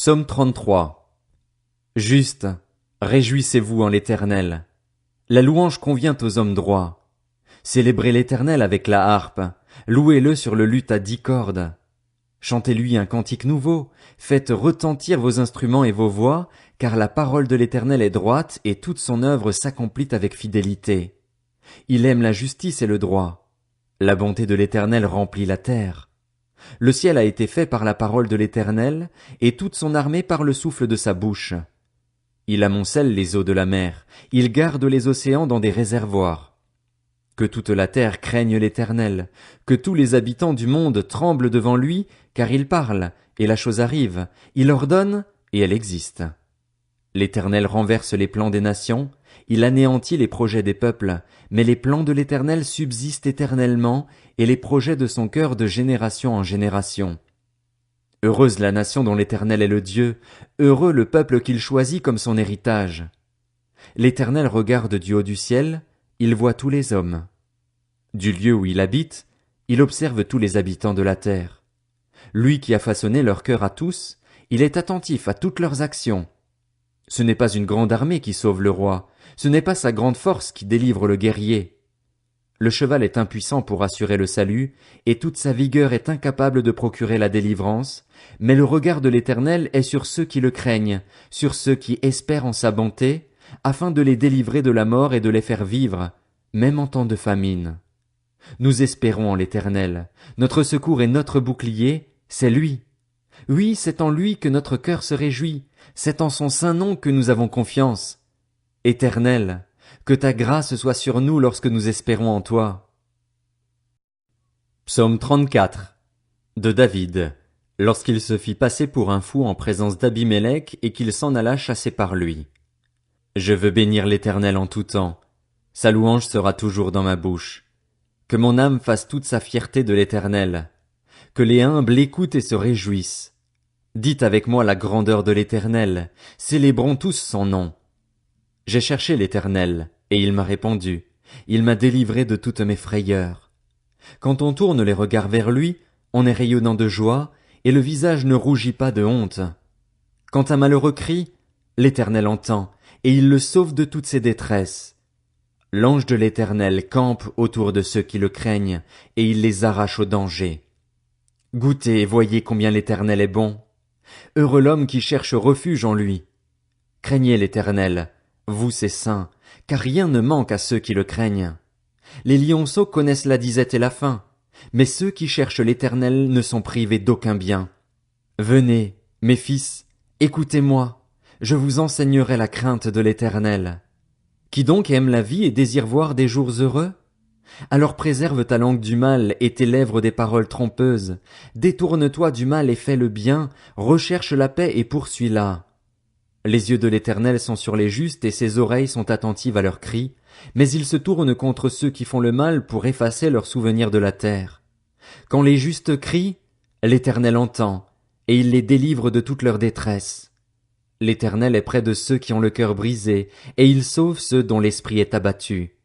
Psaume 33. Juste, réjouissez-vous en l'Éternel. La louange convient aux hommes droits. Célébrez l'Éternel avec la harpe, louez-le sur le luth à 10 cordes. Chantez-lui un cantique nouveau, faites retentir vos instruments et vos voix, car la parole de l'Éternel est droite et toute son œuvre s'accomplit avec fidélité. Il aime la justice et le droit. La bonté de l'Éternel remplit la terre. Le ciel a été fait par la parole de l'Éternel, et toute son armée par le souffle de sa bouche. Il amoncelle les eaux de la mer, il garde les océans dans des réservoirs. Que toute la terre craigne l'Éternel, que tous les habitants du monde tremblent devant lui, car il parle, et la chose arrive, il ordonne, et elle existe. L'Éternel renverse les plans des nations, il anéantit les projets des peuples, mais les plans de l'Éternel subsistent éternellement, et les projets de son cœur de génération en génération. Heureuse la nation dont l'Éternel est le Dieu, heureux le peuple qu'il choisit comme son héritage. L'Éternel regarde du haut du ciel, il voit tous les hommes. Du lieu où il habite, il observe tous les habitants de la terre. Lui qui a façonné leur cœur à tous, il est attentif à toutes leurs actions. Ce n'est pas une grande armée qui sauve le roi, ce n'est pas sa grande force qui délivre le guerrier. Le cheval est impuissant pour assurer le salut, et toute sa vigueur est incapable de procurer la délivrance, mais le regard de l'Éternel est sur ceux qui le craignent, sur ceux qui espèrent en sa bonté, afin de les délivrer de la mort et de les faire vivre, même en temps de famine. Nous espérons en l'Éternel, notre secours et notre bouclier, c'est lui. Oui, c'est en lui que notre cœur se réjouit, c'est en son saint nom que nous avons confiance. Éternel, que ta grâce soit sur nous lorsque nous espérons en toi. Psaume 34. De David, lorsqu'il se fit passer pour un fou en présence d'Abimélec et qu'il s'en alla chasser par lui. Je veux bénir l'Éternel en tout temps. Sa louange sera toujours dans ma bouche. Que mon âme fasse toute sa fierté de l'Éternel. Que les humbles l'écoutent et se réjouissent. Dites avec moi la grandeur de l'Éternel. Célébrons tous son nom. J'ai cherché l'Éternel, et il m'a répondu. Il m'a délivré de toutes mes frayeurs. Quand on tourne les regards vers lui, on est rayonnant de joie, et le visage ne rougit pas de honte. Quand un malheureux crie, l'Éternel entend, et il le sauve de toutes ses détresses. L'ange de l'Éternel campe autour de ceux qui le craignent, et il les arrache au danger. Goûtez et voyez combien l'Éternel est bon. Heureux l'homme qui cherche refuge en lui. Craignez l'Éternel, vous ses saints, car rien ne manque à ceux qui le craignent. Les lionceaux connaissent la disette et la faim, mais ceux qui cherchent l'Éternel ne sont privés d'aucun bien. Venez, mes fils, écoutez-moi, je vous enseignerai la crainte de l'Éternel. Qui donc aime la vie et désire voir des jours heureux? Alors préserve ta langue du mal et tes lèvres des paroles trompeuses. Détourne-toi du mal et fais le bien, recherche la paix et poursuis-la. Les yeux de l'Éternel sont sur les justes et ses oreilles sont attentives à leurs cris, mais il se tourne contre ceux qui font le mal pour effacer leurs souvenirs de la terre. Quand les justes crient, l'Éternel entend, et il les délivre de toute leur détresse. L'Éternel est près de ceux qui ont le cœur brisé, et il sauve ceux dont l'esprit est abattu.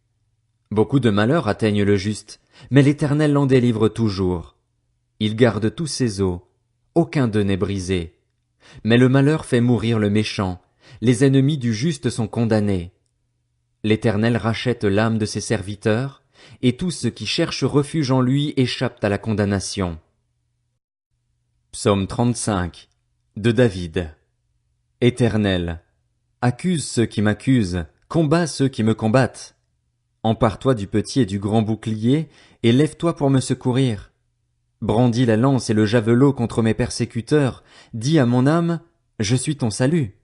Beaucoup de malheurs atteignent le juste, mais l'Éternel l'en délivre toujours. Il garde tous ses os, aucun d'eux n'est brisé. Mais le malheur fait mourir le méchant, les ennemis du juste sont condamnés. L'Éternel rachète l'âme de ses serviteurs, et tous ceux qui cherchent refuge en lui échappent à la condamnation. Psaume 35. De David. Éternel, accuse ceux qui m'accusent, combat ceux qui me combattent. Empare-toi du petit et du grand bouclier, et lève-toi pour me secourir. Brandis la lance et le javelot contre mes persécuteurs, dis à mon âme, je suis ton salut.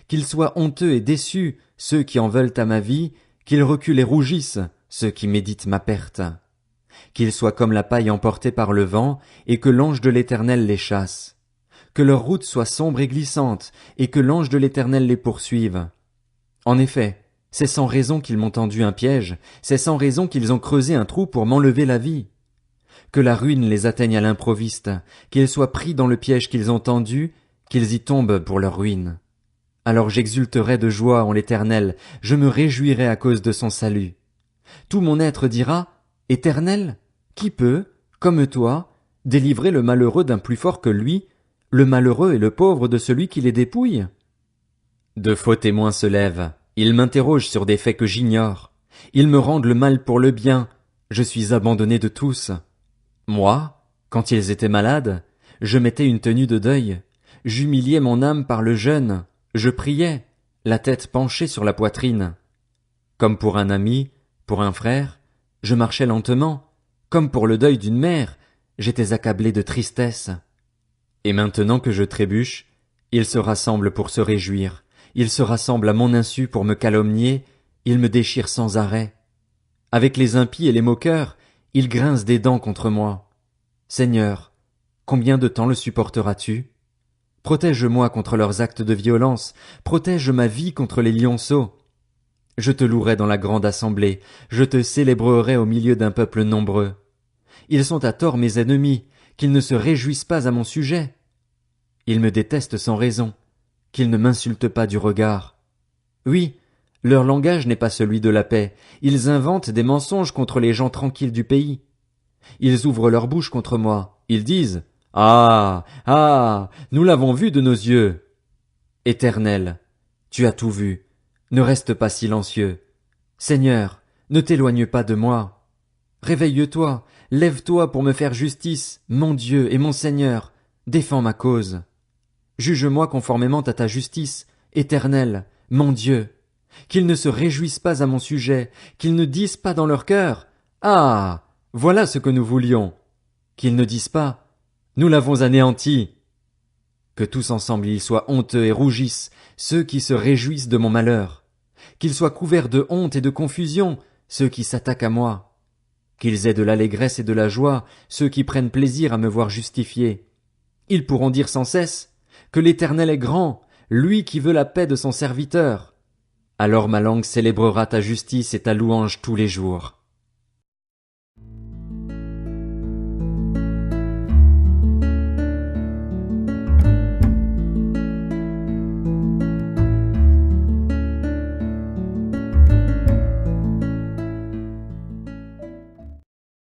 Qu'ils soient honteux et déçus, ceux qui en veulent à ma vie, qu'ils reculent et rougissent, ceux qui méditent ma perte. Qu'ils soient comme la paille emportée par le vent, et que l'ange de l'Éternel les chasse. Que leur route soit sombre et glissante, et que l'ange de l'Éternel les poursuive. En effet, c'est sans raison qu'ils m'ont tendu un piège, c'est sans raison qu'ils ont creusé un trou pour m'enlever la vie. Que la ruine les atteigne à l'improviste, qu'ils soient pris dans le piège qu'ils ont tendu, qu'ils y tombent pour leur ruine. Alors j'exulterai de joie en l'Éternel, je me réjouirai à cause de son salut. Tout mon être dira, Éternel, qui peut, comme toi, délivrer le malheureux d'un plus fort que lui, le malheureux et le pauvre de celui qui les dépouille? De faux témoins se lèvent, ils m'interrogent sur des faits que j'ignore. Ils me rendent le mal pour le bien, je suis abandonné de tous. Moi, quand ils étaient malades, je mettais une tenue de deuil, j'humiliais mon âme par le jeûne, je priais, la tête penchée sur la poitrine. Comme pour un ami, pour un frère, je marchais lentement, comme pour le deuil d'une mère, j'étais accablé de tristesse. Et maintenant que je trébuche, ils se rassemblent pour se réjouir, ils se rassemblent à mon insu pour me calomnier, ils me déchirent sans arrêt. Avec les impies et les moqueurs, ils grincent des dents contre moi. Seigneur, combien de temps le supporteras-tu? Protège-moi contre leurs actes de violence, protège ma vie contre les lionceaux. Je te louerai dans la grande assemblée, je te célébrerai au milieu d'un peuple nombreux. Ils sont à tort mes ennemis, qu'ils ne se réjouissent pas à mon sujet. Ils me détestent sans raison, qu'ils ne m'insultent pas du regard. Oui, leur langage n'est pas celui de la paix, ils inventent des mensonges contre les gens tranquilles du pays. Ils ouvrent leur bouche contre moi, ils disent « Ah, ah, nous l'avons vu de nos yeux !» Éternel, tu as tout vu, ne reste pas silencieux. Seigneur, ne t'éloigne pas de moi. Réveille-toi, lève-toi pour me faire justice, mon Dieu et mon Seigneur, défends ma cause. Juge-moi conformément à ta justice, Éternel, mon Dieu. Qu'ils ne se réjouissent pas à mon sujet, qu'ils ne disent pas dans leur cœur « Ah, voilà ce que nous voulions !» Qu'ils ne disent pas « Nous l'avons anéanti !» Que tous ensemble ils soient honteux et rougissent, ceux qui se réjouissent de mon malheur. Qu'ils soient couverts de honte et de confusion, ceux qui s'attaquent à moi. Qu'ils aient de l'allégresse et de la joie, ceux qui prennent plaisir à me voir justifié. Ils pourront dire sans cesse que l'Éternel est grand, lui qui veut la paix de son serviteur. Alors ma langue célébrera ta justice et ta louange tous les jours.